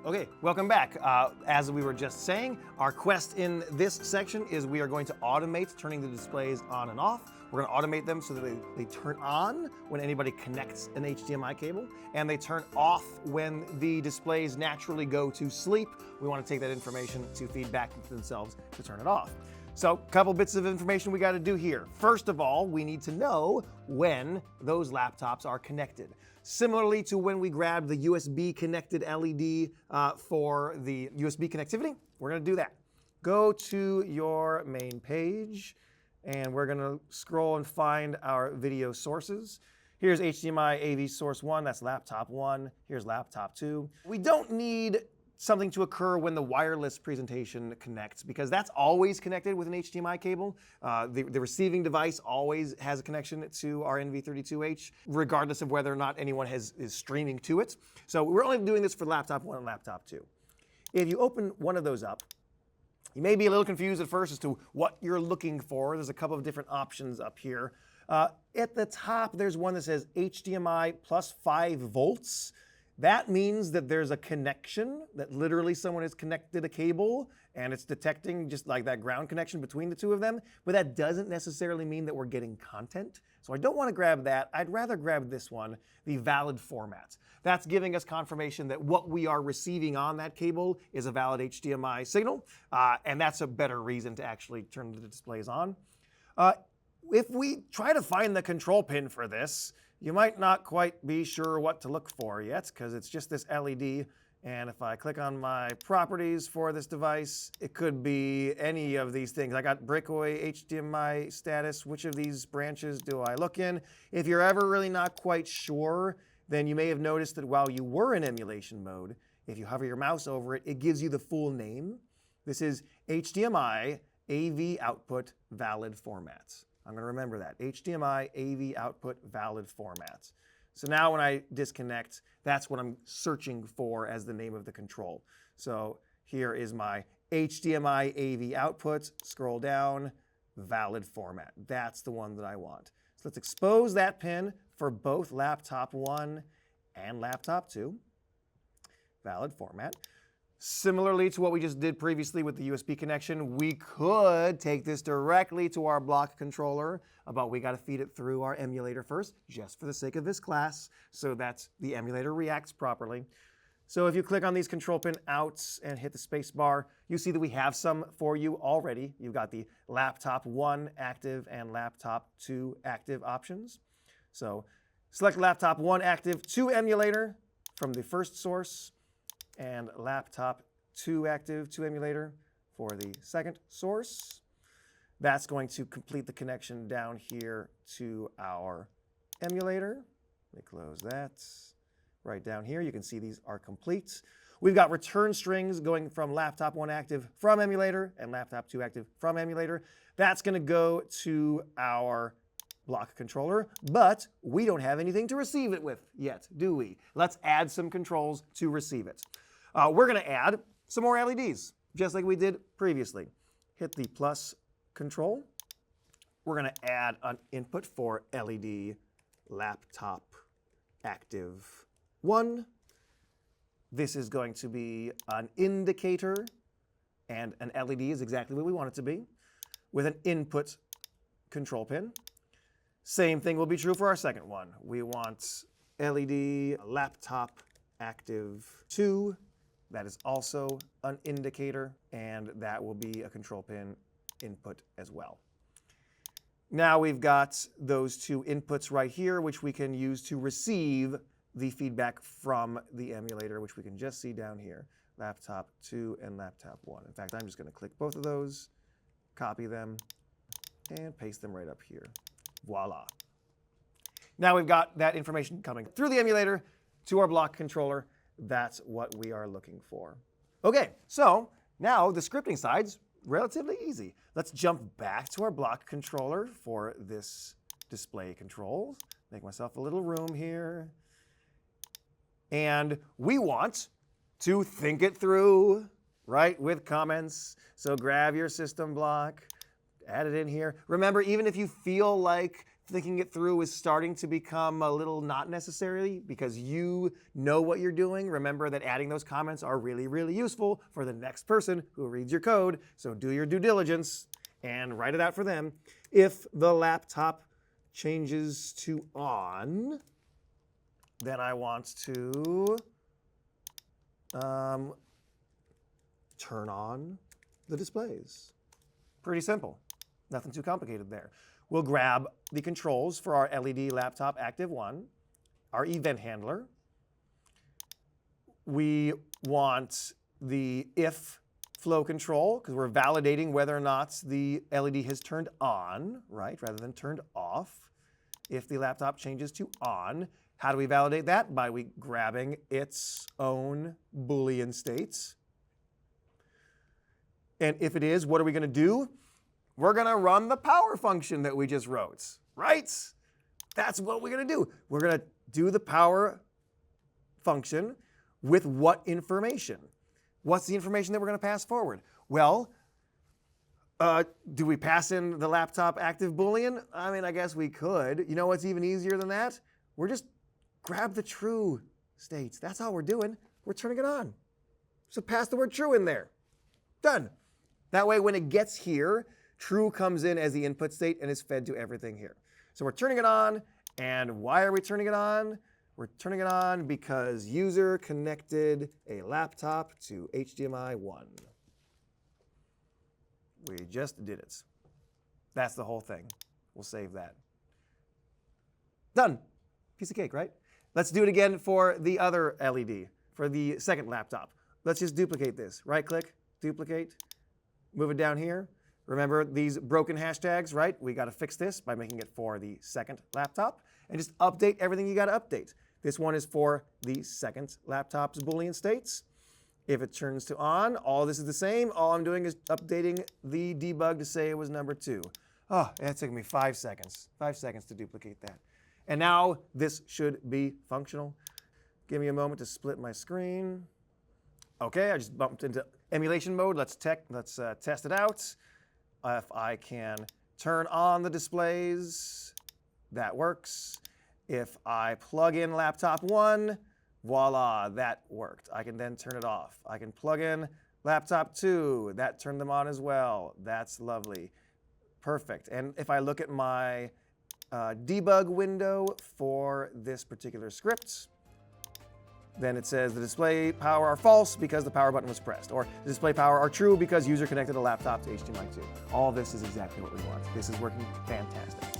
Okay, welcome back. As we were just saying, our quest in this section is we are going to automate turning the displays on and off. We're going to automate them so that they turn on when anybody connects an HDMI cable, and they turn off when the displays naturally go to sleep. We want to take that information to feed back into themselves to turn it off. So, a couple bits of information we got to do here. First of all, we need to know when those laptops are connected. Similarly to when we grabbed the USB connected LED for the USB connectivity, we're going to do that. Go to your main page, and we're going to scroll and find our video sources. Here's HDMI AV source 1, that's laptop 1. Here's laptop 2. We don't need something to occur when the wireless presentation connects, because that's always connected with an HDMI cable. The receiving device always has a connection to our NV32H, regardless of whether or not anyone is streaming to it. So we're only doing this for laptop 1 and laptop 2. If you open one of those up, you may be a little confused at first as to what you're looking for. There's a couple of different options up here. At the top, there's one that says HDMI plus 5 volts. That means that there's a connection, that literally someone has connected a cable and it's detecting just like that ground connection between the two of them, but that doesn't necessarily mean that we're getting content. So I don't want to grab that. I'd rather grab this one, the valid format. That's giving us confirmation that what we are receiving on that cable is a valid HDMI signal, and that's a better reason to actually turn the displays on. If we try to find the control pin for this, you might not quite be sure what to look for yet, because it's just this LED. And if I click on my properties for this device, it could be any of these things. I got breakaway HDMI status. Which of these branches do I look in? If you're ever really not quite sure, then you may have noticed that while you were in emulation mode, if you hover your mouse over it, it gives you the full name. This is HDMI AV output valid formats. I'm going to remember that, HDMI AV output valid formats. So now when I disconnect, that's what I'm searching for as the name of the control. So here is my HDMI AV output, scroll down, valid format. That's the one that I want. So let's expose that pin for both laptop 1 and laptop 2, valid format. Similarly to what we just did previously with the USB connection, we could take this directly to our block controller, but we got to feed it through our emulator first, just for the sake of this class, so that the emulator reacts properly. So if you click on these control pin outs and hit the space bar, you see that we have some for you already. You've got the laptop 1 active and laptop 2 active options. So select laptop 1 active to emulator from the first source, and laptop 2 active to emulator for the second source. That's going to complete the connection down here to our emulator. Let me close that. Right down here, you can see these are complete. We've got return strings going from laptop 1 active from emulator and laptop 2 active from emulator. That's going to go to our block controller, but we don't have anything to receive it with yet, do we? Let's add some controls to receive it. We're going to add some more LEDs, just like we did previously. Hit the plus control. We're going to add an input for LED laptop active 1. This is going to be an indicator, and an LED is exactly what we want it to be, with an input control pin. Same thing will be true for our second one. We want LED laptop active 2. That is also an indicator, and that will be a control pin input as well. Now we've got those 2 inputs right here, which we can use to receive the feedback from the emulator, which we can just see down here, laptop 2 and laptop 1. In fact, I'm just going to click both of those, copy them, and paste them right up here. Voila. Now we've got that information coming through the emulator to our block controller. That's what we are looking for. Okay, so now the scripting side's relatively easy. Let's jump back to our block controller for this display control. Make myself a little room here. And we want to think it through, right, with comments. So grab your system block, add it in here. Remember, even if you feel like thinking it through is starting to become a little not necessary because you know what you're doing. Remember that adding those comments are really, really useful for the next person who reads your code. So do your due diligence and write it out for them. If the laptop changes to on, then I want to turn on the displays. Pretty simple. Nothing too complicated there. We'll grab the controls for our LED laptop active 1, our event handler. We want the if flow control because we're validating whether or not the LED has turned on, right, rather than turned off. If the laptop changes to on, how do we validate that? By grabbing its own Boolean states. And if it is, what are we going to do? We're going to run the power function that we just wrote, right? That's what we're going to do. We're going to do the power function with what information? What's the information that we're going to pass forward? Well, do we pass in the laptop active Boolean? I mean, I guess we could. You know what's even easier than that? We're just grab the true states. That's all we're doing. We're turning it on. So pass the word true in there. Done. That way, when it gets here, true comes in as the input state and is fed to everything here. So we're turning it on. And why are we turning it on? We're turning it on because user connected a laptop to HDMI 1. We just did it. That's the whole thing. We'll save that. Done. Piece of cake, right? Let's do it again for the other LED, for the second laptop. Let's just duplicate this. Right-click, duplicate, move it down here. Remember these broken hashtags, right? We got to fix this by making it for the second laptop. And just update everything you got to update. This one is for the second laptop's Boolean states. If it turns to on, all this is the same. All I'm doing is updating the debug to say it was number 2. Oh, that took me 5 seconds. 5 seconds to duplicate that. And now this should be functional. Give me a moment to split my screen. OK, I just bumped into emulation mode. Let's test it out. If I can turn on the displays, that works. If I plug in laptop 1, voila, that worked. I can then turn it off. I can plug in laptop 2. That turned them on as well. That's lovely. Perfect. And if I look at my debug window for this particular script, then it says the display power are false because the power button was pressed, or the display power are true because user connected a laptop to HDMI 2. All this is exactly what we want. This is working fantastic.